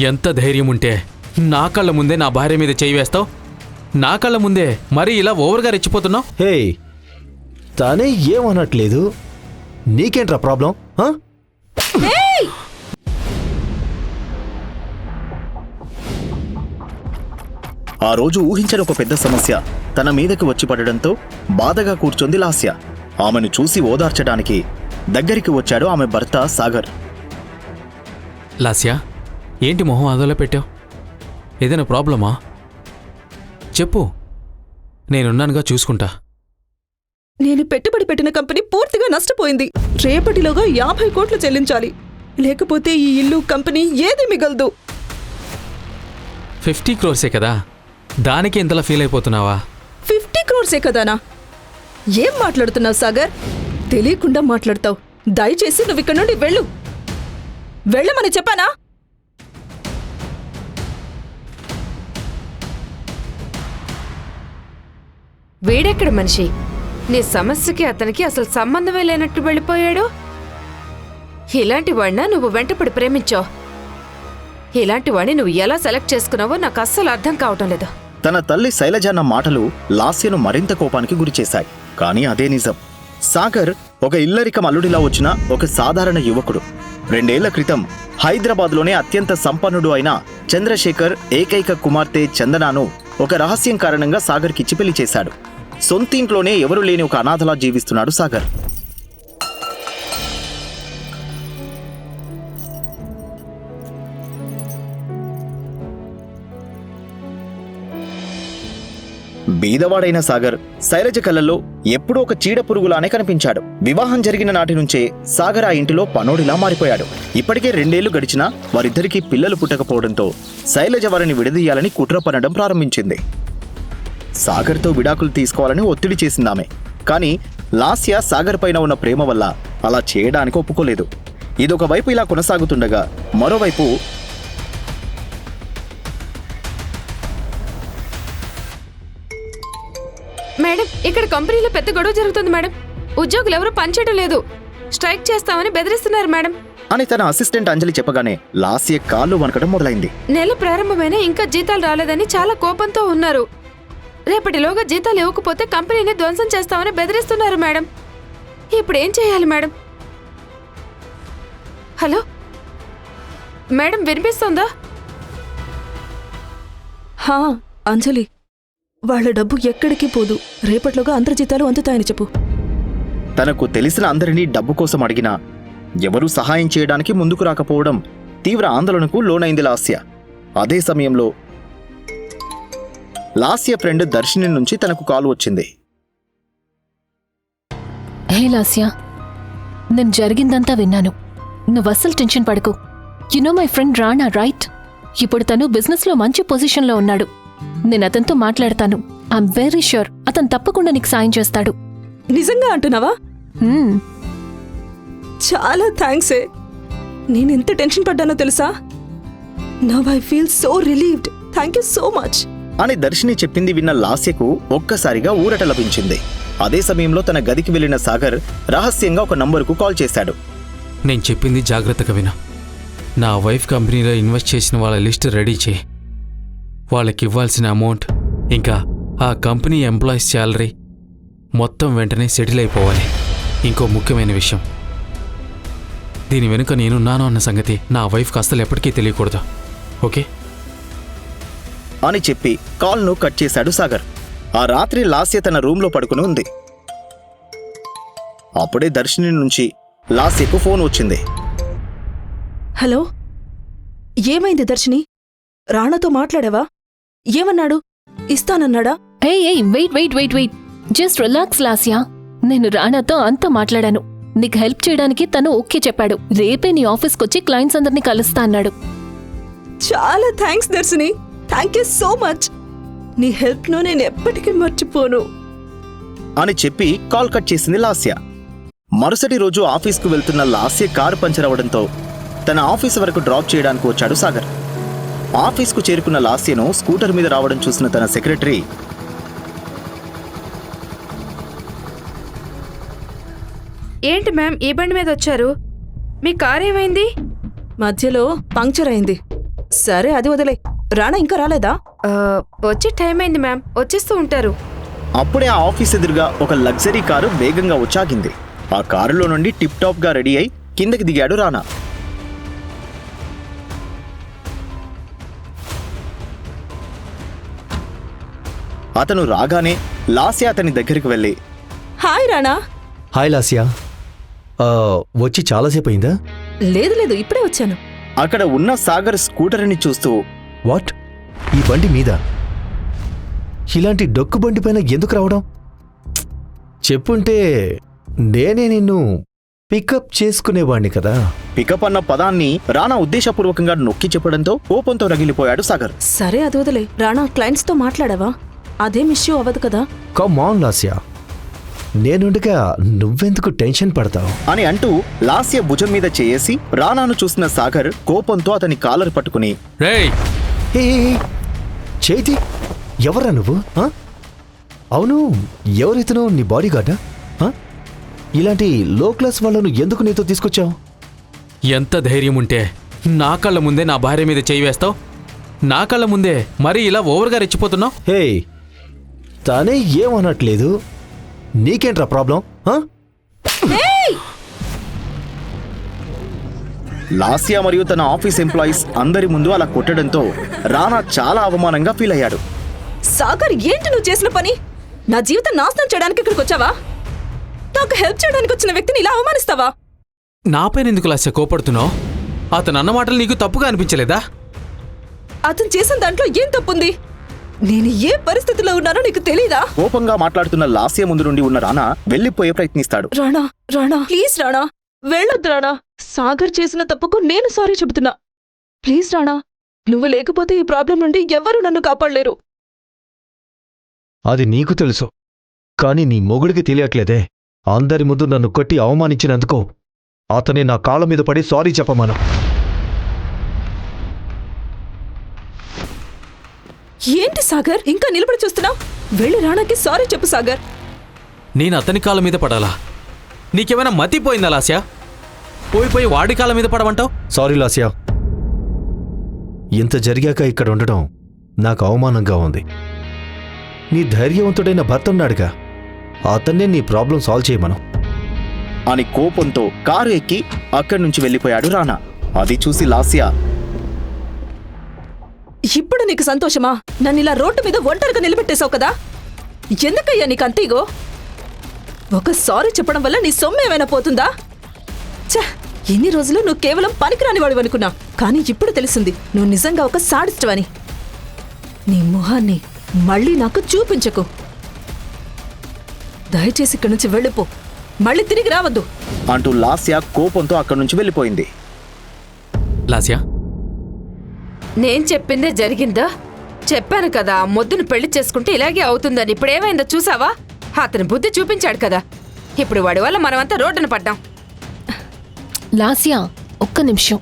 ఎంత ధైర్యం ఉంటే నా కళ్ళ ముందే నా భార్య మీద చేయి వేస్తావు? నా కళ్ళ ముందే మరీ ఇలా ఓవర్గా రెచ్చిపోతున్నావు? హే, తానే ఏమనట్లేదు, నీకేంట్రా ప్రాబ్లం? ఆ రోజు ఊహించని ఒక పెద్ద సమస్య తన మీదకి వచ్చి పడడంతో బాధగా కూర్చొంది లాస్య. ఆమెను చూసి ఓదార్చడానికి దగ్గరికి వచ్చాడు ఆమె భర్త సాగర్. లాస్యా, ఏంటి మొహం అదోలా పెట్టావు? ఏదైనా ప్రాబ్లమా? చెప్పు, నేనున్నానుగా, చూసుకుంటా. నేను పెట్టుబడి పెట్టిన కంపెనీ పూర్తిగా నష్టపోయింది. రేపటిలోగా 50 కోట్లు చెల్లించాలి, లేకపోతే ఈ ఇల్లు కంపెనీ ఏది మిగలదు. 50 crores కదా, దానికి ఎంతలా ఫీల్ అయిపోతున్నావా? 50 crores కదానా? ఏం మాట్లాడుతున్నావు సాగర్? తెలియకుండా మాట్లాడతావు. దయచేసి నువ్వు ఇక్కడ నుండి వెళ్ళు. వెళ్ళమని చెప్పానా? వీడెక్కడ మనిషి? నీ సమస్యకి అతనికి అసలు సంబంధమే లేనట్టు వెళ్ళిపోయాడు. ఇలాంటి వాడినా నువ్వు వెంటపడి ప్రేమించావు? ఇలాంటి వాడిని నువ్వు ఎలా సెలెక్ట్ చేసుకున్నావో నాకు అస్సలు అర్థం కావటం లేదు. తన తల్లి శైలజన్న మాటలు లాస్యను మరింత కోపానికి గురిచేశాయి. కానీ అదే నిజం. సాగర్ ఒక ఇల్లరికం అల్లుడిలా వచ్చిన ఒక సాధారణ యువకుడు. 2 ఏళ్ల క్రితం హైదరాబాద్లోనే అత్యంత సంపన్నుడు అయిన చంద్రశేఖర్ ఏకైక కుమార్తె చందనాను ఒక రహస్యం కారణంగా సాగర్కిచ్చి పెళ్లి చేశాడు. సొంతింట్లోనే ఎవరూ లేని ఒక అనాథలా జీవిస్తున్నాడు సాగర్. బీదవాడైన సాగర్ శైలజ కళ్ళల్లో ఎప్పుడూ ఒక చీడ పురుగులానే కనిపించాడు. వివాహం జరిగిన నాటి నుంచే సాగర్ ఆ ఇంటిలో పనోడిలా మారిపోయాడు. ఇప్పటికే 2 ఏళ్లు గడిచినా వారిద్దరికీ పిల్లలు పుట్టకపోవడంతో శైలజ వారిని విడదీయాలని కుట్ర పనడం ప్రారంభించింది. సాగర్తో విడాకులు తీసుకోవాలని ఒత్తిడి చేసిందామె. కానీ లాస్య సాగర్ పైన ఉన్న ప్రేమ వల్ల అలా చేయడానికి ఒప్పుకోలేదు. ఇదొక వైపు ఇలా కొనసాగుతుండగా మరోవైపు మేడం, ఇక్కడ కంపెనీలో పెద్ద గొడవ జరుగుతుంది మేడం. ఉద్యోగులు ఎవరూ పనిచేయడం లేదు, స్ట్రైక్ చేస్తామని బెదిరిస్తున్నారు మేడం అని తన అసిస్టెంట్ అంజలి చెప్పగానే లాస్య కాళ్ళు వణకడం మొదలైంది. నెల ప్రారంభమైన ఇంకా జీతాలు రాలేదని చాలా కోపంతో ఉన్నారు. రేపటిలోగా జీతాలు ఇవ్వకపోతే కంపెనీని ధ్వంసం చేస్తామని బెదిరిస్తున్నారు మేడం. ఇప్పుడు ఏం చేయాలి మేడం? హలో మేడం, వినిపిస్తుందా? హా అంజలి, వాళ్ళ డబ్బు ఎక్కడికి పోదు. రేపట్లోగా అందరి జీతాలు అందుతాయని చెప్పు. తనకు తెలిసిన అందరినీ డబ్బు కోసం అడిగినా ఎవరూ సహాయం చేయడానికి ముందుకు రాకపోవడం తీవ్ర ఆందోళనకు లోనైంది లాస్య. అదే సమయంలో లాస్య ఫ్రెండ్ దర్శిని నుంచి తనకు కాల్ వచ్చింది. హే లాస్య, నేను జరిగిందంతా విన్నాను. నువ్వు అస్సలు టెన్షన్ పడకు. You know my friend Rana, right? ఇప్పుడు తను బిజినెస్లో మంచి పొజిషన్లో ఉన్నాడు. నేను అతనితో మాట్లాడతాను. ఐఎమ్ వెరీ ష్యూర్ అతను తప్పకుండా నీకు సాయం చేస్తాడు. నిజంగా అంటున్నావా? చాలా థ్యాంక్స్. నేనెంత టెన్షన్ పడ్డానో తెలుసా? Now I feel so relieved. Thank you so much అని దర్శిని చెప్పింది విన్న లాస్యకు ఒక్కసారిగా ఊరట లభించింది. అదే సమయంలో తన గదికి వెళ్లిన సాగర్ రహస్యంగా ఒక నంబరుకు కాల్ చేశాడు. నేను చెప్పింది జాగ్రత్తగా విను. నా వైఫ్ కంపెనీలో ఇన్వెస్ట్ చేసిన వాళ్ళ లిస్ట్ రెడీ చేయి. వాళ్ళకి ఇవ్వాల్సిన అమౌంట్, ఇంకా ఆ కంపెనీ ఎంప్లాయీస్ శాలరీ మొత్తం వెంటనే సెటిల్ అయిపోవాలి. ఇంకో ముఖ్యమైన విషయం, దీని వెనుక నేనున్నాను అన్న సంగతి నా వైఫ్కి అస్సలు ఎప్పటికీ తెలియకూడదు, ఓకే? అని చెప్పి కాల్ను కట్ చేశాడు సాగర్. ఆ రాత్రి లాస్య తన రూంలో పడుకుని ఉంది. అప్పుడే దర్శిని నుంచి లాస్యకు ఫోన్ వచ్చింది. హలో, ఏమైంది దర్శిని? రాణాతో మాట్లాడావా? ఏమన్నాడు? ఇస్తానన్నాడా? ఏయ్ wait wait wait wait just relax Lasya. నేను రాణాతో అంతా మాట్లాడాను. నీకు హెల్ప్ చేయడానికి తను ఓకే చెప్పాడు. రేపే నీ ఆఫీస్కొచ్చి క్లయింట్స్ అందరినీ కలుస్తా అన్నాడు. చాలా thanks Darshini. Thank you so much. నీ హెల్ప్ను నేను ఎప్పటికీ మర్చిపోను అని చెప్పి కాల్ కట్ చేసింది లాస్య. మరుసటి రోజు ఆఫీస్కు వెళ్తున్న లాస్య కారు పంచర్ అవడంతో తన ఆఫీస్ వరకు డ్రాప్ చేయడానికి వచ్చాడు సాగర్. ఆఫీస్కు చేరుకున్న లాస్యను స్కూటర్ మీద రావడం చూసిన తన సెక్రటరీ, ఏంటి మ్యామ్, ఈ బండి మీద వచ్చారు? మీ కార్ ఏమైంది? మధ్యలో పంక్చర్ అయింది. సరే అది వదిలే. రాణా ఇంకా రాలేదా? వచ్చే టైం అయింది మ్యామ్, వచ్చేస్తూ ఉంటారు. అప్పుడే ఆ ఆఫీస్ ఎదురుగా ఒక లగ్జరీ కారు వేగంగా వచ్చాగింది. ఆ కారులో నుండి టిప్ టాప్ గా రెడీ అయి కిందకి దిగాడు రానా. అతను రాగానే లాస్య అతని దగ్గరికి వెళ్ళి, హాయ్ రాణా. హాయ్ లాస్యా. వచ్చి చాలాసేపు అయిందా? లేదు లేదు, ఇప్పుడే వచ్చాను. అక్కడ ఉన్న సాగర్ స్కూటర్ని చూస్తూ, వాట్? ఈ బండి మీద? ఇలాంటి డొక్కు బండి పైన ఎందుకు రావడం? చెప్పుంటే నేనే నిన్ను పికప్ చేసుకునేవాణ్ణి కదా. పికప్ అన్న పదాన్ని రానా ఉద్దేశపూర్వకంగా నొక్కి చెప్పడంతో కోపంతో రగిలిపోయాడు సాగర్. సరే అది వదిలే. రాణా, క్లయింట్స్ తో మాట్లాడావా? అదేం ఇష్యూ అవ్వదు కదా? కమ్ ఆన్ లాస్యా, నేనుండగా నువ్వెందుకు టెన్షన్ పడతావు? అని అంటూ లాస్య భుజం మీద చేసి రానాను చూసిన సాగర్ కోపంతో అతని కాలర్ పట్టుకుని, రేయ్, హే చేతి, ఎవరా నువ్వు? అవును, ఎవరితను? నీ బాడీ గార్డా? ఇలాంటి లో క్లాస్ వాళ్ళను ఎందుకు నీతో తీసుకొచ్చావు? ఎంత ధైర్యం ఉంటే నా కళ్ళ ముందే నా భార్య మీద చేయి వేస్తావు? నా కళ్ళ ముందే మరీ ఇలా ఓవర్గా రెచ్చిపోతున్నావు? హే, తానే ఏమనట్లేదు, నీకేంట్రా ప్రాబ్లం? లాస్య మరియు తన ఆఫీస్ ఎంప్లాయీస్ అందరి ముందు అలా కొట్టడంతో రానా చాలా అవమానంగా ఫీల్ అయ్యాడు. సాగర్, ఏంటి నువ్వు చేసిన పని? నా జీవితం నాశనం చేయడానికి ఇక్కడికి వచ్చావా? నాకు హెల్ప్ చేయడానికి వచ్చిన వ్యక్తిని ఇలా అవమానిస్తావా? నాపైన ఎందుకు లాస్య కోపడుతున్నావు? అతను అన్న మాటలు నీకు తప్పుగా అనిపించలేదా? అతను చేసిన దాంట్లో ఏం తప్పుంది? నేను ఏ పరిస్థితిలో ఉన్నానో నీకు తెలీదా? కోపంగా మాట్లాడుతున్న లాస్య ముందు నుండి ఉన్న రానా వెళ్లిపోయే ప్రయత్నిస్తాడు. రాణా, రాణా, ప్లీజ్ రాణా, వెళ్ళొద్దు రాణా. సాగర్ చేసిన తప్పుకు నేను సారీ చెబుతున్నా. ప్లీజ్ రాణా, నువ్వు లేకపోతే ఈ ప్రాబ్లం నుండి ఎవ్వరూ నన్ను కాపాడలేరు. అది నీకు తెలుసు, కానీ నీ మొగుడికి తెలియట్లేదే. అందరి ముందు నన్ను కొట్టి అవమానించినందుకు అతనే నా కాళ్ళ మీద పడి సారీ చెప్పమను. ఏంటి సాగర్, ఇంకా నిలబడి చూస్తున్నావు? వెళ్ళి రాణాకి సారీ చెప్పు సాగర్. నేను అతని కాళ్ళ మీద పడాలా? నీకేమైనా మతిపోయిందా లాస్య? పోయి వాడి కాళ్ళ మీద పడమంటావు? సారీ లాస్యా, ఇంత జరిగాక ఇక్కడ ఉండడం నాకు అవమానంగా ఉంది. నీ ధైర్యవంతుడైన భర్త ఉన్నాడుగా, అతన్నే నీ ప్రాబ్లం సాల్వ్ చేయమను అని కోపంతో కారు ఎక్కి అక్కడి నుంచి వెళ్లిపోయాడు రానా. అది చూసి లాస్య, ఇప్పుడు నీకు సంతోషమా? నన్ను ఇలా రోడ్డు మీద ఒంటరిగా నిలబెట్టేశావు కదా? ఎందుకయ్యా నీకు అంతేగో? ఒక సారీ చెప్పడం వల్ల నీ సొమ్ము ఏమైనా పోతుందా? ఛ, ఇన్ని రోజులు నువ్వు కేవలం పనికిరాని వాడు అనుకున్నా, కానీ ఇప్పుడు తెలిసింది నువ్వు నిజంగా ఒక సాడిస్ట్ అని. నీ మొహాన్ని మళ్ళీ నాకు చూపించకు. దయచేసి ఇక్కడి నుంచి వెళ్ళిపో, మళ్ళీ తిరిగి రావద్దు అంటూ లాస్య కోపంతో అక్కడి నుంచి వెళ్లిపోయింది. లాస్య, నేను చెప్పిందే జరిగిందా? చెప్పాను కదా, మొద్దును పెళ్లి చేసుకుంటే ఇలాగే అవుతుందని. ఇప్పుడేమైందో చూసావా? అతను బుద్ధి చూపించాడు కదా, ఇప్పుడు వాడి వల్ల మనమంతా రోడ్డున పడ్డాం. లాస్యా, ఒక్క నిమిషం.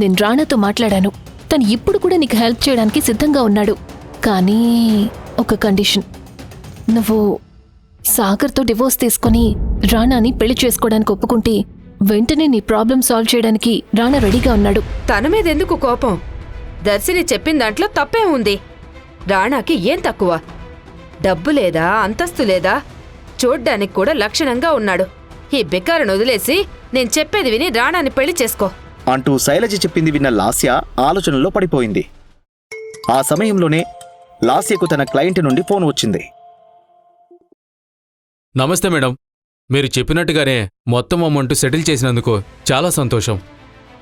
నేను రాణాతో మాట్లాడాను. తను ఇప్పుడు కూడా నీకు హెల్ప్ చేయడానికి సిద్ధంగా ఉన్నాడు. కానీ ఒక కండిషన్. నువ్వు సాగర్తో డివోర్స్ తీసుకుని రాణాని పెళ్లి చేసుకోవడానికి ఒప్పుకుంటే వెంటనే నీ ప్రాబ్లం సాల్వ్ చేయడానికి రాణా రెడీగా ఉన్నాడు. తన మీద ఎందుకు కోపం? దర్శిని చెప్పిన దాంట్లో తప్పే ఉంది. రాణాకి ఏం తక్కువ? డబ్బు లేదా, అంతస్తు లేదా? చూడ్డానికి కూడా లక్షణంగా ఉన్నాడు. ఈ బికారును వదిలేసి నేను చెప్పేది విని రాణాని పెళ్లి చేసుకో అంటూ శైలజ చెప్పింది విన్న లాస్య ఆలోచనలో పడిపోయింది. ఆ సమయంలోనే లాస్యకు తన క్లయింట్ నుండి ఫోన్ వచ్చింది. నమస్తే మేడం. మీరు చెప్పినట్టుగానే మొత్తం అమౌంట్ సెటిల్ చేసినందుకు చాలా సంతోషం.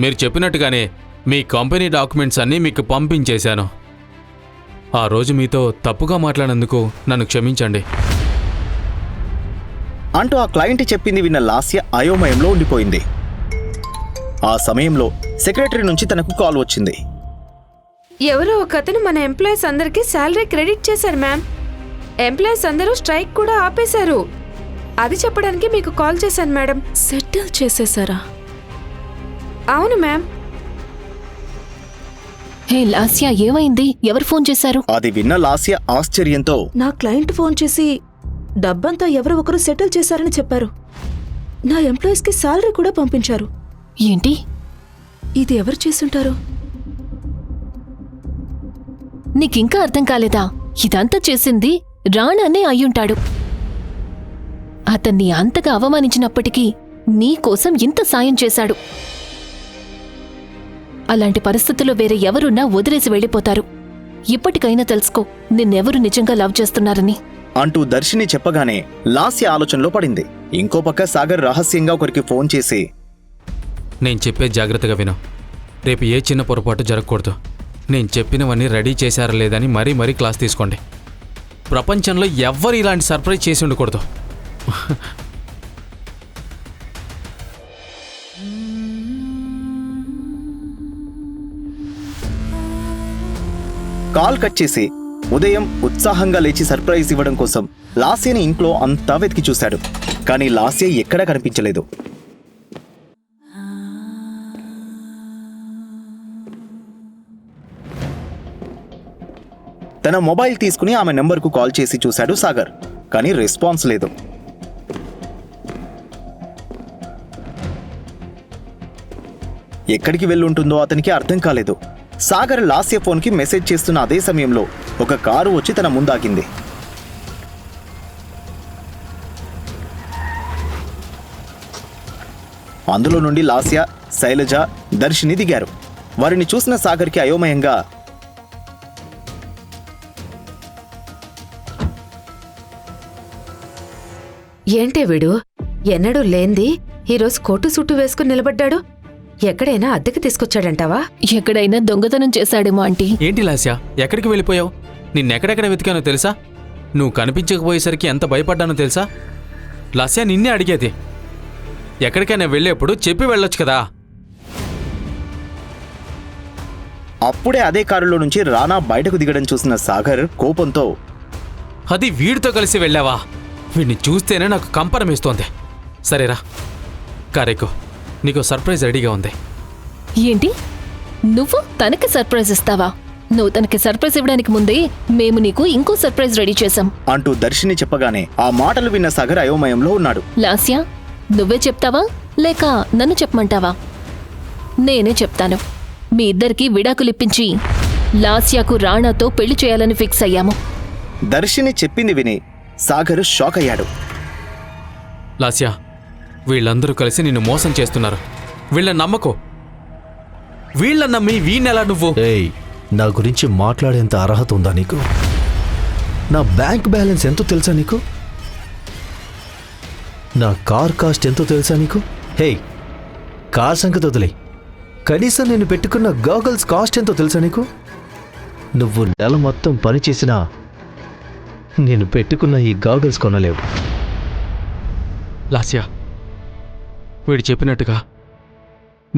మీరు చెప్పినట్టుగానే మీ కంపెనీ డాక్యుమెంట్స్ అన్నీ మీకు పంపించేశాను. ఆ రోజు మీతో తప్పుగా మాట్లాడినందుకు నన్ను క్షమించండి అంటూ ఆ క్లయింట్ చెప్పింది విన్న లాస్య అయోమయంలో ఉండిపోయింది. ఆ సమయంలో సెక్రటరీ నుంచి తనకు కాల్ వచ్చింది. ఎవరో ఒకతను మన ఎంప్లాయీస్ అందరికీ శాలరీ క్రెడిట్ చేశారు మ్యామ్. ఎంప్లాయీస్ అందరూ స్ట్రైక్ కూడా ఆపేశారు. అది చెప్పడానికి మీకు కాల్ చేశాను మేడం. సెటిల్ చేసేసారా? అవును మ్యామ్. హే లాస్యా, ఏమైంది? ఎవరు ఫోన్ చేశారు? అది విన్న లాస్య ఆశ్చర్యంతో, నా క్లయింట్ ఫోన్ చేసి డబ్బంతా ఎవరో ఒకరు సెటిల్ చేశారని చెప్పారు. నా ఎంప్లాయీస్కి శాలరీ కూడా పంపించారు. ఏంటి? ఇది ఎవరు చేసుంటారు? నీకింకా అర్థం కాలేదా? ఇదంతా చేసింది రాణానే అయ్యుంటాడు. అతన్ని అంతగా అవమానించినప్పటికీ నీకోసం ఇంత సాయం చేశాడు. అలాంటి పరిస్థితుల్లో వేరే ఎవరున్నా వదిలేసి వెళ్ళిపోతారు. ఇప్పటికైనా తెలుసుకో నిన్నెవరు నిజంగా లవ్ చేస్తున్నారని అంటూ దర్శిని చెప్పగానే లాస్య ఆలోచనలో పడింది. ఇంకో పక్క సాగర్ రహస్యంగా ఒకరికి ఫోన్ చేసి, నేను చెప్పే జాగ్రత్తగా విను. రేపు ఏ చిన్న పొరపాటు జరగకూడదు. నేను చెప్పినవన్నీ రెడీ చేశారా లేదని మరీ క్లాస్ తీసుకోండి. ప్రపంచంలో ఎవ్వరు ఇలాంటి సర్ప్రైజ్ చేసి ఉండకూడదు. కాల్ కట్ చేసి ఉదయం ఉత్సాహంగా లేచి సర్ప్రైజ్ ఇవ్వడం కోసం లాస్యని ఇంట్లో అంతా వెతికి చూశాడు. కానీ లాస్య ఎక్కడా కనిపించలేదు. తన మొబైల్ తీసుకుని ఆమె నెంబర్కు కాల్ చేసి చూశాడు సాగర్. కానీ రెస్పాన్స్ లేదు. ఎక్కడికి వెళ్ళుంటుందో అతనికి అర్థం కాలేదు. సాగర్ లాస్య ఫోన్కి మెసేజ్ చేస్తున్న అదే సమయంలో ఒక కారు వచ్చి తన ముందాగింది. అందులో నుండి లాస్య, శైలజ, దర్శిని దిగారు. వారిని చూసిన సాగర్కి అయోమయంగా, ఏంటే వీడు ఎన్నడూ లేంది ఈరోజు కోటు సుట్టు వేసుకుని నిలబడ్డాడు? ఎక్కడైనా అద్దెకి తీసుకొచ్చాడంటావా? ఎక్కడైనా దొంగతనం చేశాడేమో ఆంటీ. ఏంటి లాస్య, ఎక్కడికి వెళ్ళిపోయావు? నిన్నెక్కడెక్కడ వెతికానో తెలుసా? నువ్వు కనిపించకపోయేసరికి ఎంత భయపడ్డానో తెలుసా? లాస్య, నిన్నే అడిగేది. ఎక్కడికైనా వెళ్ళేప్పుడు చెప్పి వెళ్ళొచ్చు కదా. అప్పుడే అదే కారులో నుంచి రానా బయటకు దిగడం చూసిన సాగర్ కోపంతో, అది వీడితో కలిసి వెళ్ళావా? వీడిని చూస్తేనే నాకు కంపరమేస్తోంది. సరేరా, కారేకో, నీకు సర్ప్రైజ్ రెడీగా ఉంది. ఏంటి? నువ్వు తనకి సర్ప్రైజ్ ఇస్తావా? నువ్వు తనకి సర్ప్రైజ్ ఇవ్వడానికి ముందే మేము నీకు ఇంకో సర్ప్రైజ్ రెడీ చేశాం అంటూ దర్శిని చెప్పగానే ఆ మాటలు విన్న సాగర్ అయోమయంలో ఉన్నాడు. లాస్యా, నువ్వే చెప్తావా లేక నన్ను చెప్పమంటావా? నేనే చెప్తాను. మీ ఇద్దరికి విడాకులిప్పించి లాస్యాకు రాణాతో పెళ్లి చేయాలని ఫిక్స్ అయ్యాము. దర్శిని చెప్పింది విని సాగర్ షాక్ అయ్యాడు. లాస్య, వీళ్ళందరూ కలిసి నిన్ను మోసం చేస్తున్నారు. వీళ్ళని నమ్మకో. వీళ్ళని నమ్మి వీణెలా నువ్వు? ఏయ్, నా గురించి మాట్లాడేంత అర్హత ఉందా నీకు? నా బ్యాంక్ బ్యాలెన్స్ ఎంతో తెలుసా నీకు? నా కార్ కాస్ట్ ఎంతో తెలుసా నీకు? హే, కార్ సంగతి వదిలే. కనీసం నేను పెట్టుకున్న గాగల్స్ కాస్ట్ ఎంతో తెలుసా నీకు? నువ్వు నెల మొత్తం పని చేసినా నేను పెట్టుకున్న ఈ గాగల్స్ కొనలేవు. లాస్య, వీడు చెప్పినట్టుగా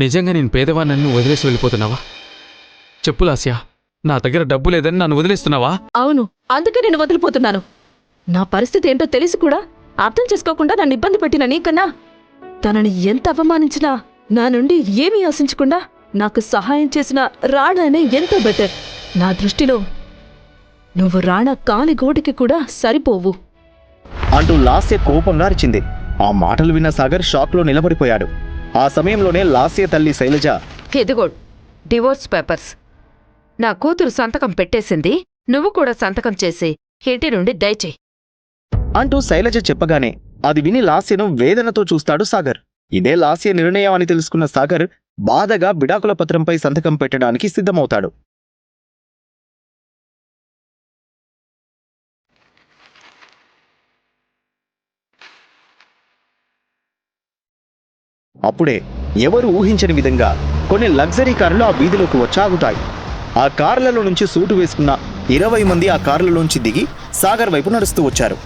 నిజంగా నేను పేదవాణ్ణి వదిలేసి వెళ్ళిపోతున్నావా? చెప్పు లాస్య, నా దగ్గర డబ్బు లేదని నన్ను వదిలేస్తున్నావా? అవును, అందుకే నేను వదిలిపోతున్నాను. నా పరిస్థితి ఏంటో తెలిసి కూడా అర్థం చేసుకోకుండా నన్ను ఇబ్బంది పెట్టిన నీకన్నా తనని ఎంత అవమానించినా నా నుండి ఏమీ ఆశించకుండా నాకు సహాయం చేసిన రాణానే ఎంతో బెటర్. నా దృష్టిలో నువ్వు రాణా కాలి గోటికి కూడా సరిపోవు అంటూ లాస్య కోపంగా అరిచింది. ఆ మాటలు విన్న సాగర్ షాక్లో నిలబడిపోయాడు. ఆ సమయంలోనే లాస్య తల్లి శైలజ, ఇదిగో డివోర్స్ పేపర్స్. నా కూతురు సంతకం పెట్టేసింది, నువ్వు కూడా సంతకం చేసి ఇంటి నుండి దయచేయి అంటూ శైలజ చెప్పగానే అది విని లాస్యను వేదనతో చూస్తాడు సాగర్. ఇదే లాస్య నిర్ణయం అని తెలుసుకున్న సాగర్ బాధగా విడాకుల పత్రంపై సంతకం పెట్టడానికి సిద్ధమవుతాడు. అప్పుడే ఎవరు ఊహించని విధంగా కొన్ని లగ్జరీ కార్లు ఆ వీధిలోకి వచ్చాగుతాయి. ఆ కార్లలో నుంచి సూటు వేసుకున్న 20 మంది ఆ కార్లలోంచి దిగి సాగర్ వైపు నడుస్తూ వచ్చారు.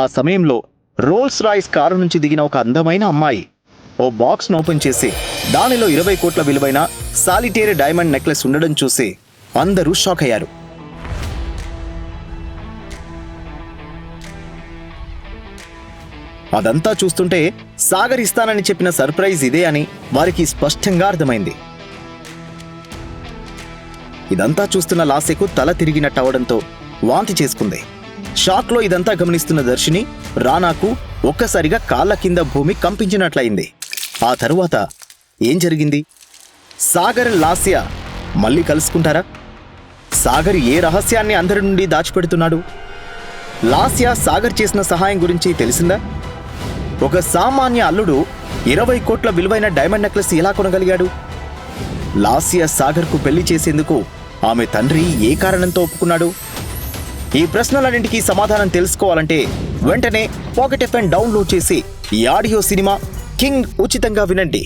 ఆ సమయంలో రోల్స్ రాయ్స్ కారు నుంచి దిగిన ఒక అందమైన అమ్మాయి ఓ బాక్స్ను ఓపెన్ చేసి దానిలో 20 కోట్ల విలువైన సాలిటేర్ డైమండ్ నెక్లెస్ ఉండడం చూసి అందరూ షాక్ అయ్యారు. అదంతా చూస్తుంటే సాగర్ ఇస్తానని చెప్పిన సర్ప్రైజ్ ఇదే అని వారికి స్పష్టంగా అర్థమైంది. ఇదంతా చూస్తున్న లాస్యకు తల తిరిగినట్టవడంతో వాంతి చేసుకుంది. షాక్లో ఇదంతా గమనిస్తున్న దర్శిని రానాకు ఒక్కసారిగా కాళ్ళ కింద భూమి కంపించినట్లయింది. ఆ తరువాత ఏం జరిగింది? సాగర్, లాస్య మళ్ళీ కలుసుకుంటారా? సాగర్ ఏ రహస్యాన్ని అందరి నుండి దాచిపెడుతున్నాడు? లాస్య సాగర్ చేసిన సహాయం గురించి తెలిసిందా? ఒక సామాన్య అల్లుడు 20 కోట్ల విలువైన డైమండ్ నెక్లెస్ ఎలా కొనగలిగాడు? లాస్య సాగర్కు పెళ్లి చేసేందుకు ఆమె తండ్రి ఏ కారణంతో ఒప్పుకున్నాడు? ఈ ప్రశ్నలన్నింటికీ సమాధానం తెలుసుకోవాలంటే వెంటనే పాకెట్ FM డౌన్లోడ్ చేసి ఈ ఆడియో సినిమా కింగ్ ఉచితంగా వినండి.